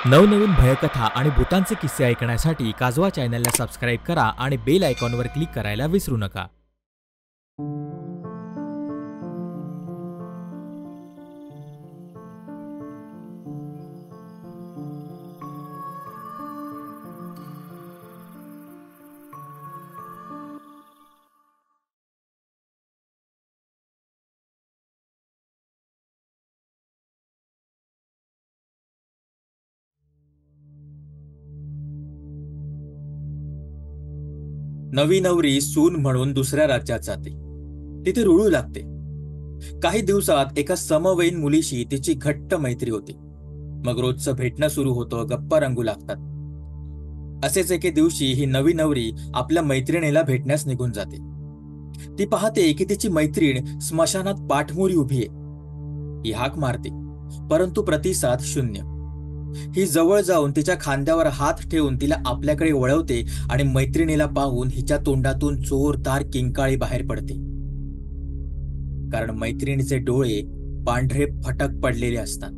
नवनवीन भयकथा आणि भूतांचे किस्से ऐकण्यासाठी काजवा चॅनलला सबस्क्राईब करा आणि बेल आयकॉनवर क्लिक करायला विसरू नका. नवी नवरी सून म्हणून दुसऱ्या राज्यात जाते. तिथे रुळू लागते. काही दिवसात एका समवयीन मुलीशी तिची घट्ट मैत्री होते. मग रोजचं भेटणं सुरू होतं, गप्पा रंगू लागतात. असेच एके दिवशी ही नवी नवरी आपल्या मैत्रिणीला भेटण्यास निघून जाते. ती पाहते की तिची मैत्रीण स्मशानात पाठमोरी उभी आहे. ही हाक मारते, परंतु प्रतिसाद शून्य. ही जवळ जाऊन तिच्या खांद्यावर हात ठेवून तिला आपल्याकडे वळवते आणि मैत्रिणीला पाहून हिच्या तोंडातून जोरदार किंकाळी बाहेर पडते. कारण मैत्रिणीचे डोळे पांढरे फटक पडलेले असतात.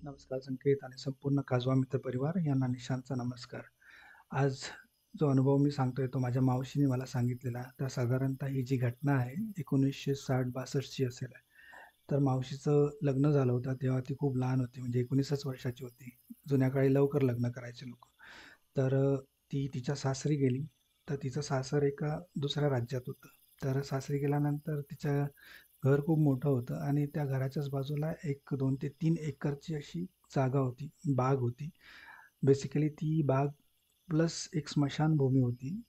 नमस्कार संकेत आणि संपूर्ण काजवा मित्र परिवार यांना निशांतचा नमस्कार. आज जो अनुभव मी सांगतोय तो माझ्या मावशीने मला सांगितलेला. तर साधारणतः ही जी घटना आहे 1960-62ची असेल. तर मावशीचं लग्न झालं होतं तेव्हा ती खूप लहान होती, म्हणजे 19च वर्षाची होती. जुन्या काळी लवकर लग्न करायचे लोक. तर ती तिच्या सासरी गेली. तर तिचं सासर एका दुसऱ्या राज्यात होतं. तर सासरी गेल्यानंतर तिच्या घर खूप मोठं होतं आणि त्या घराच्याच बाजूला एक 2 ते 3 एकरची अशी जागा होती, बाग होती. बेसिकली ती बाग प्लस एक स्मशानभूमी होती,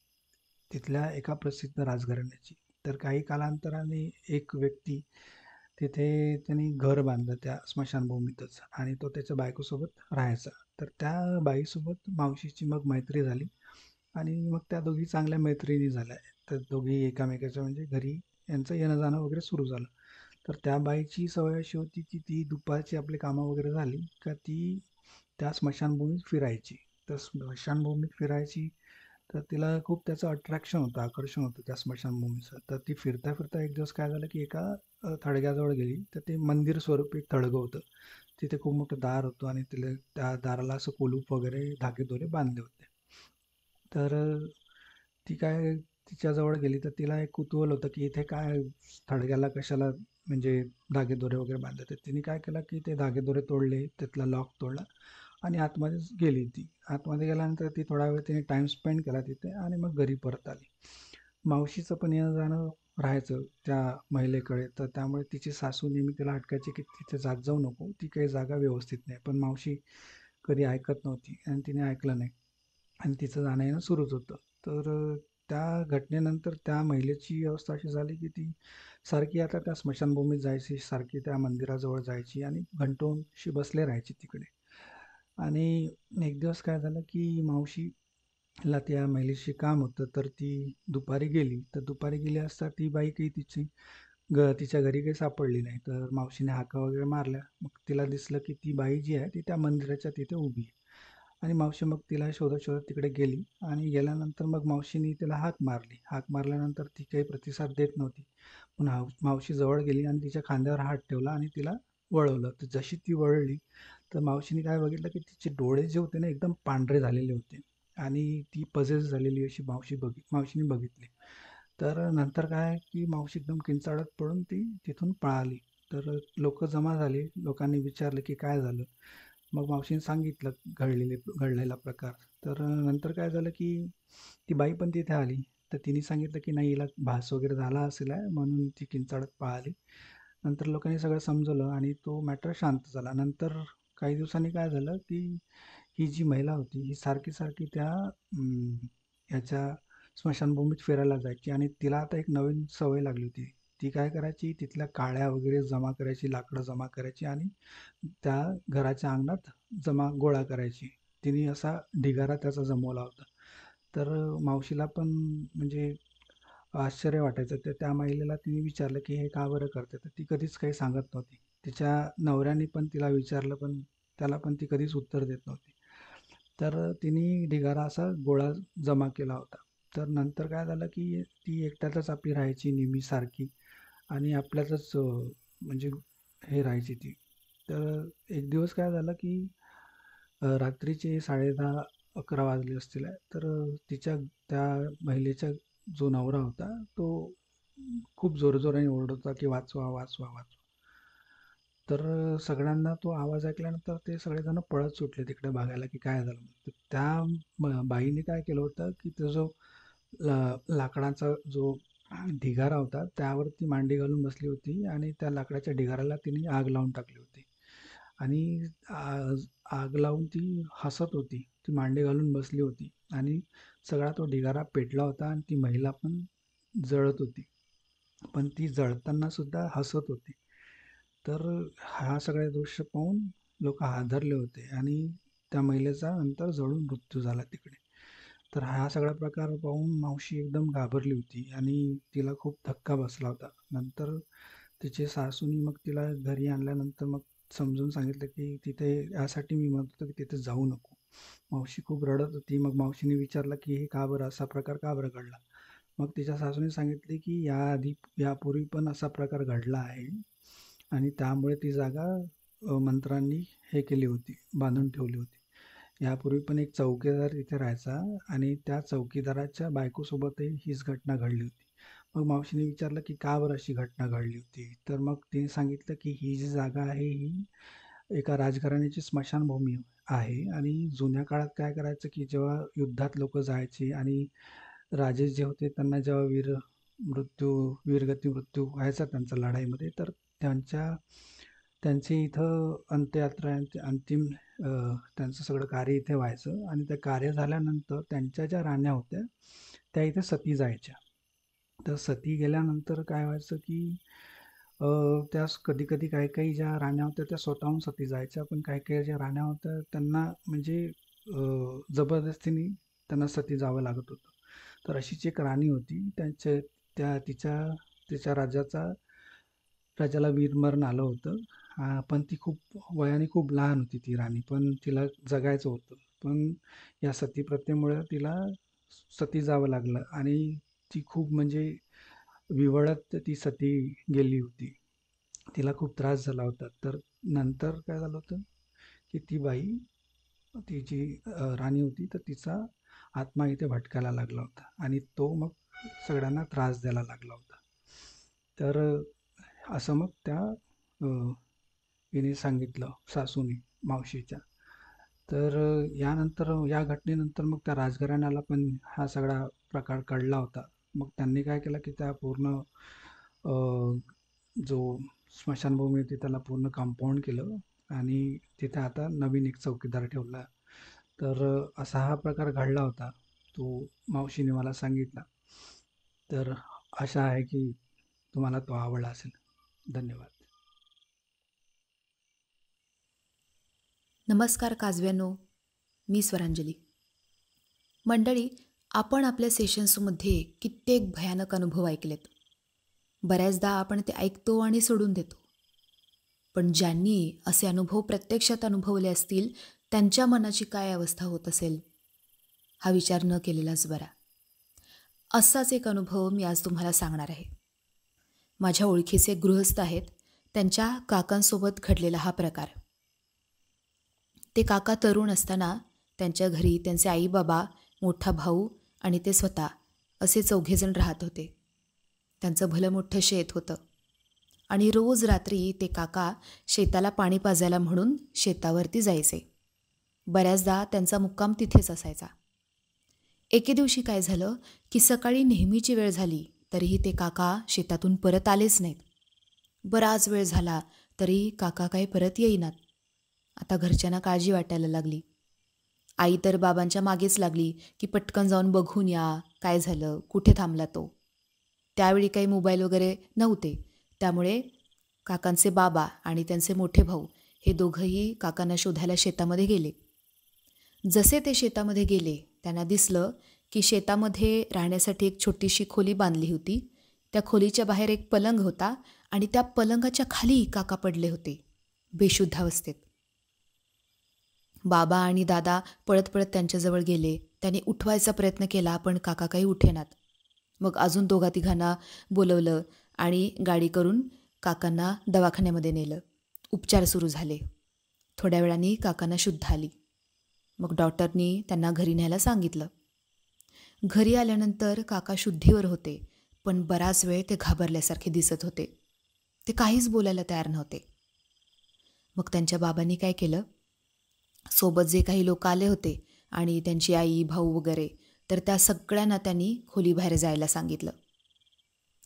तिथल्या एका प्रसिद्ध राजघराण्याची. तर काही कालांतराने एक व्यक्ती तिथे त्यांनी घर बांधलं त्या स्मशानभूमीतच आणि तो त्याच्या बायकोसोबत राहायचा. तर त्या बाईसोबत मावशीची मग मैत्री झाली आणि मग त्या दोघी चांगल्या मैत्रिणी झाल्या. तर दोघी एकामेकाच्या म्हणजे घरी यांचं येणं-जाणं वगैरे सुरू झालं. तर त्या बाईची सवय अशी होती, की ती दुपारची आपली कामं वगैरे झाली, का ती त्या स्मशानभूमीत फिरायची. तर स्मशानभूमीत फिरायची, तर तिला खूप त्याचं अट्रॅक्शन होतं, आकर्षण होतं त्या स्मशानभूमीचं. तर ती फिरता-फिरता एक दिवस काय झालं, की एका थडग्याजवळ गेली. तर ते मंदिर स्वरूपी एक थडगं होतं. तिथे खूप मोठं दार होतं आणि तिला त्या दाराला असं कुलूप वगैरे धागेदोरे बांधले होते. तर ती काय तिच्याजवळ गेली, तर तिला एक कुतूहल होतं, की इथे काय थडग्याला कशाला म्हणजे धागेदोरे वगैरे बांधले. तर तिने काय केलं, की ते धागेदोरे तोडले, त्यातला लॉक तोडला आणि आतमध्येच गेली ती. आतमध्ये गेल्यानंतर ती थोडा वेळ तिने टाईम स्पेंड केला तिथे आणि मग घरी परत आली. मावशीचं पण येणं-जाणं राहायचं त्या महिलेकडे. तर त्यामुळे तिची सासू नेहमी तिला अटकायची, की "तिथे जात जाऊ नको. ती काही जागा व्यवस्थित नाही." पण मावशी कधी ऐकत नव्हती आणि तिने ऐकलं नाही आणि तिचं जाणं-येणं सुरूच होतं. तर त्या घटनेनंतर त्या महिलेची अवस्था अशी झाली, की ती सारखी आता त्या स्मशानभूमीत जायची, सारखी त्या मंदिराजवळ जायची आणि घंटोशी बसले राहायची तिकडे. आणि एक दिवस काय झालं, की मावशीला त्या महिलेशी काम होतं, तर ती दुपारी गेली. तर दुपारी गेली असता ती बाई काही तिच्या घरी काही सापडली नाही. तर मावशीने हाका वगैरे मारल्या. मग तिला दिसलं, की ती बाई जी आहे ती त्या मंदिराच्या तिथे उभी आहे. आणि मावशी मग तिला शोधत-शोधत तिकडे गेली आणि गेल्यानंतर मग मावशीने तिला हाक मारली. हाक मारल्यानंतर ती काही प्रतिसाद देत नव्हती. पण मावशी जवळ गेली आणि तिच्या खांद्यावर हात ठेवला आणि तिला वळवलं. तर जशी ती वळली, तर मावशीने काय बघितलं, की तिचे डोळे जे होते ना एकदम पांढरे झालेले होते आणि ती पजेस झालेली अशी मावशीने बघितली. तर नंतर काय, की मावशी एकदम किंचाळत पडून ती तिथून पळाली. तर लोकं जमा झाले. लोकांनी विचारलं, की काय झालं? मग मावशीने सांगितलं घडलेला प्रकार. तर नंतर काय झालं, की ती बाई पण तिथे आली. तर तिने सांगितलं, की नाही हिला भास वगैरे झाला असेल आहे म्हणून ती किंचाळत पळाली. नंतर लोकांनी सगळं समजवलं आणि तो मॅटर शांत झाला. नंतर काही दिवसांनी काय झालं, की ही जी महिला होती, ही सारखी-सारखी त्या ह्याच्या स्मशानभूमीत फिरायला जायची आणि तिला आता एक नवीन सवय लागली होती. ती काय करायची, तिथल्या काड्या वगैरे जमा करायची, लाकडं जमा करायची आणि त्या घराच्या अंगणात गोळा करायची. तिने असा ढिगारा त्याचा जमवला होता. तर मावशीला पण म्हणजे आश्चर्य वाटायचं. तर त्या महिलेला तिने विचारलं, की "हे का बरं करते?" तर ती कधीच काही सांगत नव्हती. तिच्या नवऱ्याने पण तिला विचारलं, पण त्याला पण ती कधीच उत्तर देत नव्हती. तर तिने ढिगारा असा गोळा जमा केला होता. तर नंतर काय झालं, की ती एकट्यातच आपली राहायची नेहमी सारखी आणि आपल्यातच म्हणजे हे राहायची ती. तर एक दिवस काय झालं की रात्रीचे 10:30-11 वाजले असतील आहे. तर तिच्या त्या महिलेचा जो नवरा होता तो खूप जोरजोराने ओरडत होता की वाचवा, वाचवा, वाचवा. तर सगळ्यांना तो आवाज ऐकल्यानंतर ते सगळेजण पळत सुटले तिकडे बघायला की काय झालं. तर त्या बाईने काय केलं होतं की तो जो लाकडाचा जो ढिगारा होता त्यावरती मांडी घालून बसली होती आणि त्या लाकडाच्या ढिगाऱ्याला तिने आग लावून टाकली होती. आणि आग लावून ती हसत होती. ती मांडी घालून बसली होती आणि सगळा तो ढिगारा पेटला होता आणि ती महिला पण जळत होती. पण ती जळताना सुद्धा हसत होती. तर हा सगळे दृश्य पाहून लोकं हादरले होते आणि त्या महिलेचा नंतर जळून मृत्यू झाला तिकडे. तर हा सगळा प्रकार पाहून मावशी एकदम घाबरली होती आणि तिला खूप धक्का बसला होता. नंतर तिचे सासूनी मग तिला घरी आणल्यानंतर मग समजून सांगितलं, की तिथे यासाठी मी म्हणत होतो, की तिथे जाऊ नको. मावशी खूप रडत होती. मग मावशीने विचारलं, की "हे का बरं? असा प्रकार का बरं घडला?" मग तिच्या सासूने सांगितले, की यापूर्वी पण असा प्रकार घडला आहे आणि त्यामुळे ती जागा मंत्र्यांनी हे केली होती, बांधून ठेवली होती. यापूर्वी पण एक चौकीदार इथे राहायचा आणि त्या चौकीदाराच्या बायकोसोबतही हीच घटना घडली होती. मग मावशीने विचारलं, की "का बरं अशी घटना घडली होती?" तर मग तिने सांगितलं, की "ही जी जागा आहे ही एका राजघराण्याची स्मशानभूमी आहे आणि जुन्या काळात काय करायचं, की जेव्हा युद्धात लोकं जायची आणि राजे जे होते त्यांना जेव्हा वीरगती मृत्यू व्हायचा त्यांचा लढाईमध्ये, तर त्यांच्या त्यांची इथं अंत्ययात्रा अंतिम त्यांचं सगळं कार्य इथे व्हायचं आणि ते कार्य झाल्यानंतर त्यांच्या ज्या राण्या होत्या, त्या इथे सती जायच्या. तर सती गेल्यानंतर काय व्हायचं, की अ, त्या कधी-कधी काही-काही ज्या राण्या होत्या त्या स्वतःहून सती जायच्या. पण काही-काही ज्या राण्या होत्या त्यांना म्हणजे जबरदस्तीने त्यांना सती जावं लागत होतं. तर अशीच एक राणी होती. तिच्या तिच्या राजाला वीरमरण आलं होतं. पण ती खूप वयाने खूप लहान होती ती राणी. पण तिला जगायचं होतं. पण या सतीप्रथेमुळे तिला सती जावं लागलं आणि ती खूप म्हणजे विव्हळत ती सती गेली होती. तिला खूप त्रास झाला होता. तर नंतर काय झालं होतं, की ती बाई, ती जी राणी होती, तर तिचा आत्मा इथे भटकायला लागला होता आणि तो मग सगळ्यांना त्रास द्यायला लागला होता. तर असं मग त्या हिने सांगितलं सासूने, मावशीच्या. तर यानंतर या घटनेनंतर मग त्या राजघराण्याला पण हा सगळा प्रकार कळला होता. मग त्यांनी काय केलं, की त्या पूर्ण अ, जो स्मशानभूमी होती त्याला पूर्ण कंपाऊंड केलं आणि तिथे आता नवीन एक चौकीदार ठेवला. तर असा हा प्रकार घडला होता. तो मावशीने मला सांगितला. तर आशा आहे की तुम्हाला तो आवडला असेल. धन्यवाद. नमस्कार काजव्यांनो, मी स्वरांजली. मंडळी, आपण आपल्या सेशन्समध्ये कित्येक भयानक अनुभव ऐकलेत. बऱ्याचदा आपण ते ऐकतो आणि सोडून देतो. पण ज्यांनी असे अनुभव प्रत्यक्षात अनुभवले असतील, त्यांच्या मनाची काय अवस्था होत असेल, हा विचार न केलेलाच बरा. असाच एक अनुभव मी आज तुम्हाला सांगणार आहे. माझ्या ओळखीचे गृहस्थ आहेत, त्यांच्या काकांसोबत घडलेला हा प्रकार. ते काका तरुण असताना त्यांच्या घरी त्यांचे आई बाबा, मोठा भाऊ आणि ते स्वतः असे 4घे राहत होते. त्यांचं भलं मोठं शेत होतं आणि रोज रात्री ते काका शेताला पाणी पाजायला म्हणून शेतावरती जायचे. बऱ्याचदा त्यांचा मुक्काम तिथेच असायचा. एके दिवशी काय झालं, की सकाळी नेहमीची वेळ झाली तरीही ते काका शेतातून परत आलेच नाहीत. बराच वेळ झाला तरी काका काही परत येईनात. आता घरच्यांना काळजी वाटायला लागली. आई तर बाबांच्या मागेच लागली, की पटकन जाऊन बघून या, काय झालं, कुठे थांबला तो. त्यावेळी काही मोबाईल वगैरे नव्हते, त्यामुळे काकांचे बाबा आणि त्यांचे मोठे भाऊ हे दोघंही काकांना शोधायला शेतामध्ये गेले. जसे ते शेतामध्ये गेले, त्यांना दिसलं की शेतामध्ये राहण्यासाठी एक छोटीशी खोली बांधली होती. त्या खोलीच्या बाहेर एक पलंग होता आणि त्या पलंगाच्या खाली काका पडले होते, बेशुद्ध अवस्थेत. बाबा आणि दादा पळत पळत त्यांच्याजवळ गेले. त्यांनी उठवायचा प्रयत्न केला, पण काका काही उठेनात. मग अजून दोघा तिघांना बोलवलं आणि गाडी करून काकांना दवाखान्यामध्ये नेलं. उपचार सुरू झाले. थोड्या वेळाने काकांना शुद्ध आली. मग डॉक्टरनी त्यांना घरी न्यायला सांगितलं. घरी आल्यानंतर काका शुद्धीवर होते, पण बराच वेळ ते घाबरल्यासारखे दिसत होते. ते काहीच बोलायला तयार नव्हते. मग त्यांच्या बाबांनी काय केलं, सोबत जे काही लोक आले होते आणि त्यांची आई, भाऊ वगैरे, तर त्या सगळ्यांना त्यांनी खोलीबाहेर जायला सांगितलं.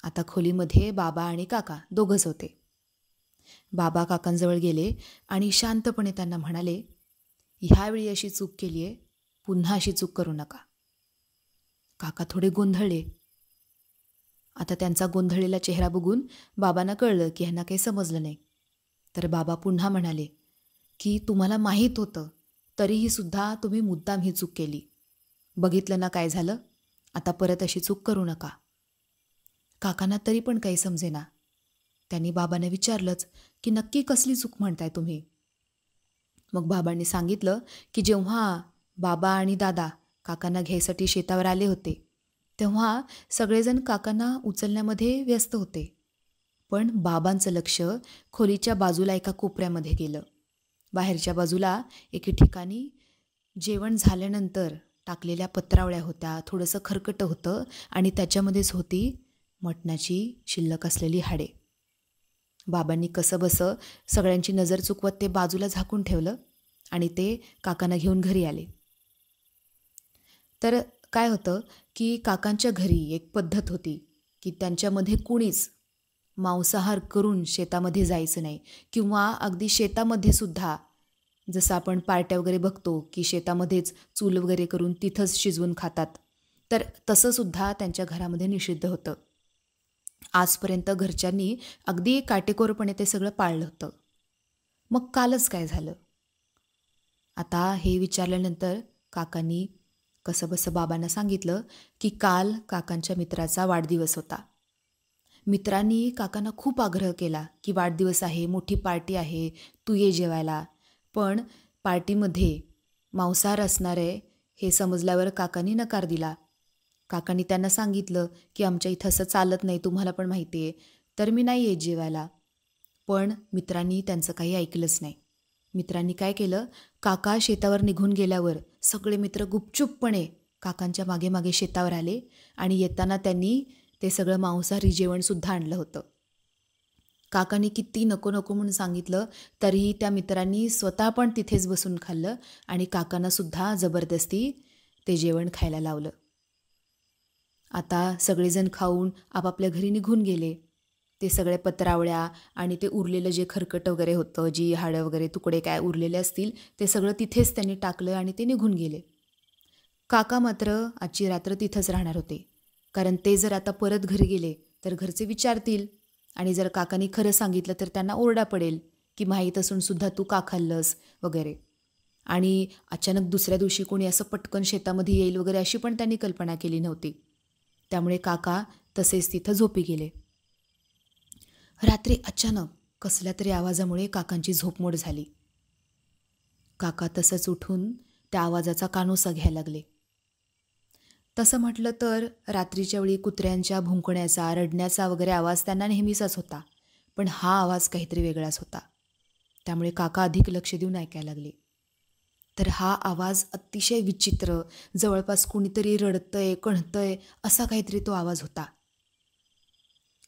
आता खोलीमध्ये बाबा आणि काका दोघंच होते. बाबा काकांजवळ गेले आणि शांतपणे त्यांना म्हणाले, ह्यावेळी अशी चूक केली आहे, पुन्हा अशी चूक करू नका. काका थोडे गोंधळले. आता त्यांचा गोंधळलेला चेहरा बघून बाबांना कळलं की ह्यांना काही समजलं नाही. तर बाबा पुन्हा म्हणाले की तुम्हाला माहीत होतं, तरीही सुद्धा तुम्ही मुद्दाम ही चूक केली. बघितलं ना काय झालं, आता परत अशी चूक करू नका. काकांना तरी पण काही समजेना. त्यांनी बाबांना विचारलंच की नक्की कसली चूक म्हणताय तुम्ही. मग बाबांनी सांगितलं की जेव्हा बाबा आणि दादा काकांना घ्यायसाठी शेतावर आले होते, तेव्हा सगळेजण काकांना उचलण्यामध्ये व्यस्त होते. पण बाबांचं लक्ष खोलीच्या बाजूला एका कोपऱ्यामध्ये गेलं. बाहेरच्या बाजूला एके ठिकाणी जेवण झाल्यानंतर टाकलेल्या पत्रावळ्या होत्या, थोडंसं खरकटं होतं आणि त्याच्यामध्येच होती मटणाची शिल्लक असलेली हाडे. बाबांनी कसंबसं सगळ्यांची नजर चुकवत ते बाजूला झाकून ठेवलं आणि ते काकांना घेऊन घरी आले. तर काय होतं की काकांच्या घरी एक पद्धत होती की त्यांच्यामध्ये कुणीच मांसाहार करून शेतामध्ये जायचं नाही, किंवा अगदी शेतामध्ये सुद्धा जसं आपण पार्ट्या वगैरे बघतो की शेतामध्येच चूल वगैरे करून तिथंच शिजवून खातात, तर तसंसुद्धा त्यांच्या घरामध्ये निषिद्ध होतं. आजपर्यंत घरच्यांनी अगदी काटेकोरपणे ते सगळं पाळलं होतं. मग कालच काय झालं? आता हे विचारल्यानंतर काकांनी कसंबसं बाबांना सांगितलं की काल काकांच्या मित्राचा वाढदिवस होता. मित्रांनी काकांना खूप आग्रह केला की वाढदिवस आहे, मोठी पार्टी आहे, तू ये जेवायला. पण पार्टीमध्ये मांसाहार असणार आहे हे समजल्यावर काकांनी नकार दिला. काकांनी त्यांना सांगितलं की आमच्या इथं असं चालत नाही, तुम्हाला पण माहिती आहे, तर मी नाही येत जेवायला. पण मित्रांनी त्यांचं काही ऐकलंच नाही. मित्रांनी काय केलं, काका शेतावर निघून गेल्यावर सगळे मित्र गुपचूपपणे काकांच्या मागे मागे शेतावर आले आणि येताना त्यांनी ते सगळं मांसाहारी जेवणसुद्धा आणलं होतं. काकांनी किती नको नको म्हणून सांगितलं, तरीही त्या मित्रांनी स्वतः पण तिथेच बसून खाल्लं आणि काकांनासुद्धा जबरदस्ती ते जेवण खायला लावलं. आता सगळेजण खाऊन आपापल्या घरी निघून गेले. ते सगळे पत्रावळ्या आणि ते उरलेलं जे खरकट वगैरे होतं, जी हाडं वगैरे तुकडे काय उरलेले असतील, ते सगळं तिथेच त्यांनी टाकलं आणि ते निघून गेले. काका मात्र आजची रात्र तिथंच राहणार होते, कारण ते जर आता परत घरी गेले तर घरचे विचारतील आणि जर काकांनी खरं सांगितलं तर त्यांना ओरडा पडेल की माहीत असून सुद्धा तू का खाल्लंस वगैरे. आणि अचानक दुसऱ्या दिवशी कोणी असं पटकन शेतामध्ये येईल वगैरे अशी पण त्यांनी कल्पना केली नव्हती. त्यामुळे काका तसेच तिथं झोपी गेले. रात्री अचानक कसल्या तरी आवाजामुळे काकांची झोपमोड झाली. काका तसंच उठून त्या आवाजाचा कानोसा घ्यायला लागले. तसं म्हटलं तर रात्रीच्या वेळी कुत्र्यांच्या भुंकण्याचा, रडण्याचा वगैरे आवाज त्यांना नेहमीचाच होता, पण हा आवाज काहीतरी वेगळाच होता. त्यामुळे काका अधिक लक्ष देऊन ऐकायला लागले. तर हा आवाज अतिशय विचित्र, जवळपास कुणीतरी रडतंय, कणतंय असा काहीतरी तो आवाज होता.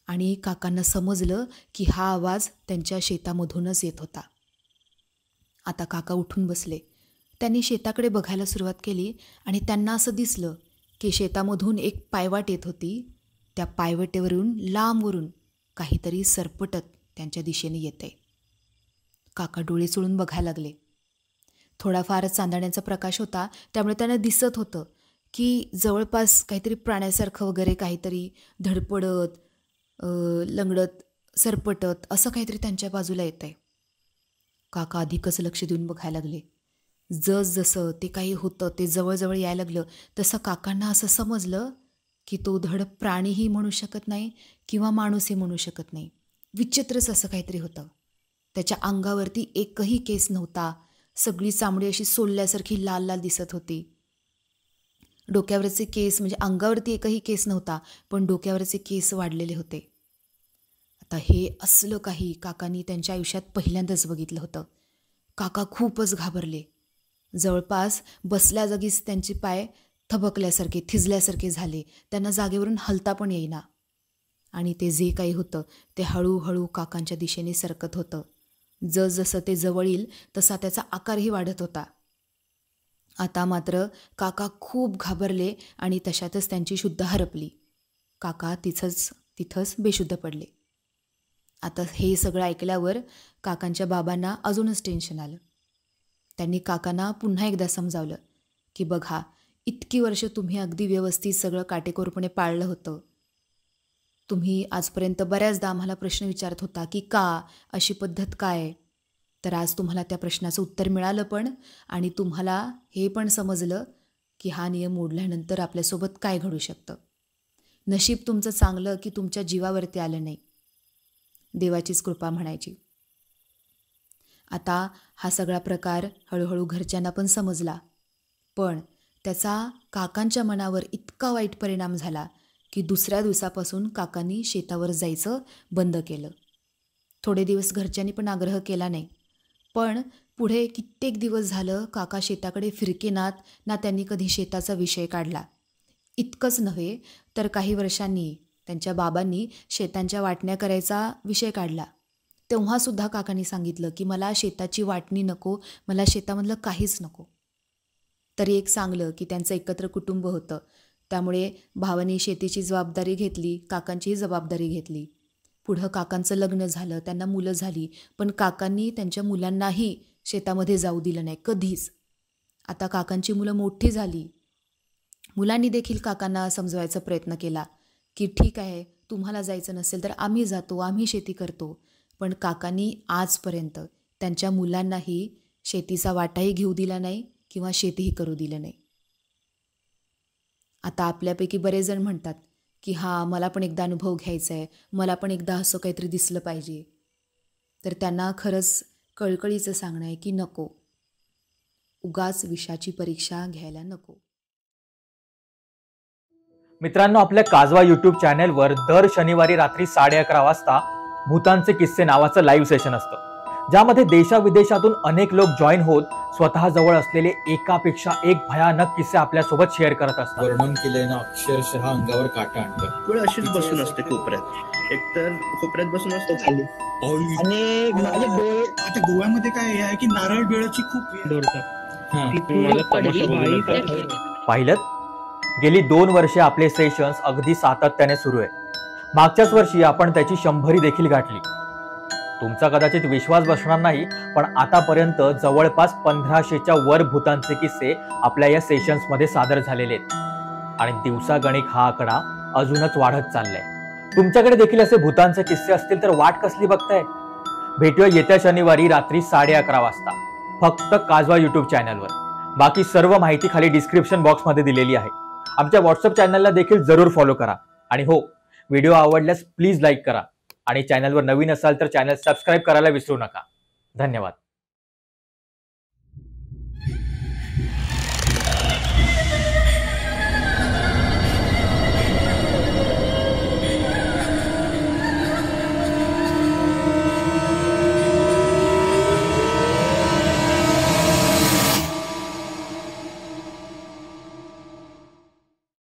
आणि काकांना समजलं की हा आवाज त्यांच्या शेतामधूनच येत होता. आता काका उठून बसले. त्यांनी शेताकडे बघायला सुरुवात केली आणि त्यांना असं दिसलं की शेतामधून एक पायवाट येत होती. त्या पायवाटेवरून लांबवरून काहीतरी सरपटत त्यांच्या दिशेने येतंय. काका डोळे चोळून बघायला लागले. थोडाफार चांदण्याचा प्रकाश होता, त्यामुळे त्यांना दिसत होतं की जवळपास काहीतरी प्राण्यासारखं वगैरे काहीतरी धडपडत, लंगडत, सरपटत असं काहीतरी त्यांच्या बाजूला येतंय. काका अधिकच लक्ष देऊन बघायला लागले. जसं ते काही होतं ते जवळजवळ यायला लागलं, तसं काकांना असं समजलं की तो धड प्राणीही म्हणू शकत नाही किंवा माणूसही म्हणू शकत नाही. विचित्रच असं काहीतरी होतं. त्याच्या अंगावरती एकही केस नव्हता. सगळी चामडी अशी सोलल्यासारखी लाल लाल दिसत होती. डोक्यावरचे केस, म्हणजे अंगावरती एकही केस नव्हता, पण डोक्यावरचे केस वाढलेले होते. आता हे असलं काही काकांनी त्यांच्या आयुष्यात पहिल्यांदाच बघितलं होतं. काका खूपच घाबरले. जवळपास बसल्या जागीच त्यांचे पाय थबकल्यासारखे, थिजल्यासारखे झाले. त्यांना जागेवरून हलता पण येईना. आणि ते जे काही होतं ते हळूहळू काकांच्या दिशेने सरकत होतं. जसजसं ते जवळ येईल तसा त्याचा आकारही वाढत होता. आता मात्र काका खूप घाबरले आणि तशातच त्यांची शुद्ध हरपली. काका तिथंच बेशुद्ध पडले. आता हे सगळं ऐकल्यावर काकांच्या बाबांना अजूनच टेन्शन आलं. त्यांनी काकांना पुन्हा एकदा समजावलं की बघा, इतकी वर्ष तुम्ही अगदी व्यवस्थित सगळं काटेकोरपणे पाळलं होतं. तुम्ही आजपर्यंत बऱ्याचदा आम्हाला प्रश्न विचारत होता की का, अशी पद्धत काय? तर आज तुम्हाला त्या प्रश्नाचं उत्तर मिळालं पण, आणि तुम्हाला हे पण समजलं की हा नियम मोडल्यानंतर आपल्यासोबत काय घडू शकतं. नशीब तुमचं चांगलं की तुमच्या जीवावरती आलं नाही. देवाचीच कृपा म्हणायची. आता हा सगळा प्रकार हळूहळू घरच्यांना पण समजला, पण त्याचा काकांच्या मनावर इतका वाईट परिणाम झाला की दुसऱ्या दिवसापासून काकांनी शेतावर जायचं बंद केलं. थोडे दिवस घरच्यांनी पण आग्रह केला नाही, पण पुढे कित्येक दिवस झालं काका शेताकडे फिरकेनात ना त्यांनी कधी शेताचा विषय काढला. इतकंच नव्हे तर काही वर्षांनी त्यांच्या बाबांनी शेतांच्या वाटण्या करायचा विषय काढला. तेव्हासुद्धा काकांनी सांगितलं की मला शेताची वाटणी नको, मला शेतामधलं काहीच नको. तरी एक चांगलं की त्यांचं एकत्र कुटुंब होतं, त्यामुळे भावानी शेतीची जबाबदारी घेतली, काकांचीही जबाबदारी घेतली. पुढं काकांचं लग्न झालं, त्यांना मुलं झाली, पण काकांनी त्यांच्या मुलांनाही शेतामध्ये जाऊ दिलं नाही कधीच. आता काकांची मुलं मोठी झाली. मुलांनी देखील काकांना समजवायचा प्रयत्न केला की ठीक आहे, तुम्हाला जायचं नसेल तर आम्ही जातो, आम्ही शेती करतो. पण काकांनी आजपर्यंत त्यांच्या मुलांनाही शेतीचा वाटाही घेऊ दिला नाही किंवा शेतीही करू दिलं नाही. आता आपल्यापैकी बरेच जण म्हणतात की हां, मला पण एकदा अनुभव घ्यायचा आहे, मला पण एकदा असं काहीतरी दिसलं पाहिजे. तर त्यांना खरंच कळकळीचं सांगणं आहे की नको, उगाच विषाची परीक्षा घ्यायला नको. मित्रांनो, आपल्या काजवा युट्यूब चॅनेलवर दर शनिवारी रात्री 11:30 वाजता भूतांचे किस्से नावाचं लाईव्ह सेशन असतं, ज्यामध्ये देशाविदेशातून अनेक लोक जॉईन होत स्वतः जवळ असलेले एकापेक्षा एक भयानक किस्से आपल्यासोबत शेअर करत असतात. वर्णन केलंय ना, अक्षरशः अंगावर काटा आणतं. वेळ अशीच बसून असते कोपऱ्यात, एकतर कोपऱ्यात बसून असतो खाली, आणि माझे डोळे आता गोव्यामध्ये काय आहे की नारळ डोळ्याची खूप पाहिलं, गेली 2 वर्षे आपले सेशन्स अगदी सातत्याने सुरू आहे. मागच्याच वर्षी आपण त्याची 100री देखील गाठली. तुमचा कदाचित विश्वास बसणार नाही, पण आतापर्यंत जवळपास 1500च्या वर भूतांचे किस्से आपल्या या सेशन्स मध्ये सादर झालेले आहेत. आणि दिवसागणिक हा आकडा अजूनच वाढत चाललाय. तुमच्याकडे देखील असे भूतांचे किस्से असतील तर वाट कसली बघताय? भेटूया येत्या शनिवारी रात्री 11:30 वाजता फक्त काजवा युट्यूब चॅनलवर. बाकी सर्व माहिती खाली डिस्क्रिप्शन बॉक्स मध्ये दिलेली आहे. आमच्या व्हॉट्सअप चॅनलला देखील जरूर फॉलो करा. आणि हो, व्हिडिओ आवडल्यास प्लीज लाईक करा आणि चॅनलवर नवीन असाल तर चॅनल सबस्क्राईब करायला विसरू नका. धन्यवाद.